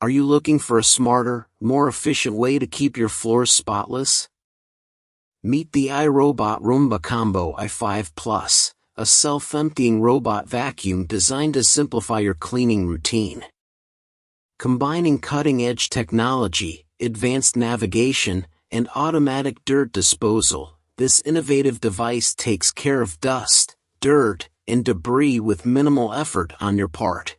Are you looking for a smarter, more efficient way to keep your floors spotless? Meet the iRobot Roomba Combo i5 Plus, a self-emptying robot vacuum designed to simplify your cleaning routine. Combining cutting-edge technology, advanced navigation, and automatic dirt disposal, this innovative device takes care of dust, dirt, and debris with minimal effort on your part.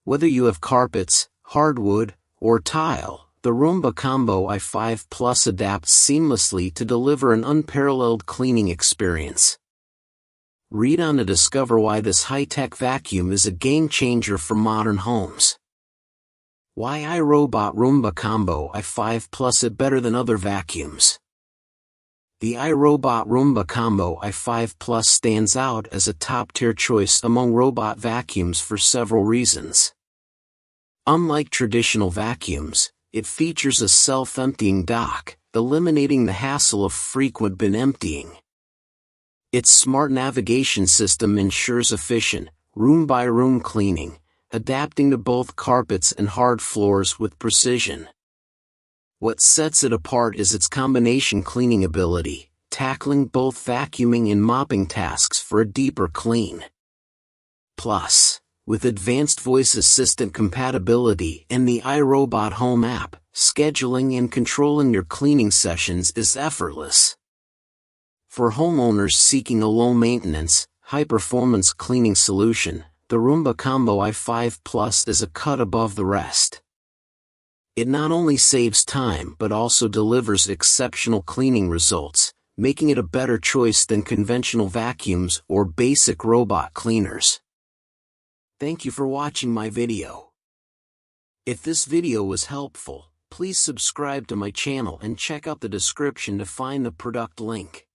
Whether you have carpets, hardwood, or tile, the Roomba Combo i5 Plus adapts seamlessly to deliver an unparalleled cleaning experience. Read on to discover why this high-tech vacuum is a game-changer for modern homes. Why iRobot Roomba Combo i5 Plus is better than other vacuums. The iRobot Roomba Combo i5 Plus stands out as a top-tier choice among robot vacuums for several reasons. Unlike traditional vacuums, it features a self-emptying dock, eliminating the hassle of frequent bin emptying. Its smart navigation system ensures efficient, room-by-room cleaning, adapting to both carpets and hard floors with precision. What sets it apart is its combination cleaning ability, tackling both vacuuming and mopping tasks for a deeper clean. Plus, with advanced voice assistant compatibility and the iRobot Home app, scheduling and controlling your cleaning sessions is effortless. For homeowners seeking a low-maintenance, high-performance cleaning solution, the Roomba Combo i5 Plus is a cut above the rest. It not only saves time but also delivers exceptional cleaning results, making it a better choice than conventional vacuums or basic robot cleaners. Thank you for watching my video. If this video was helpful, please subscribe to my channel and check out the description to find the product link.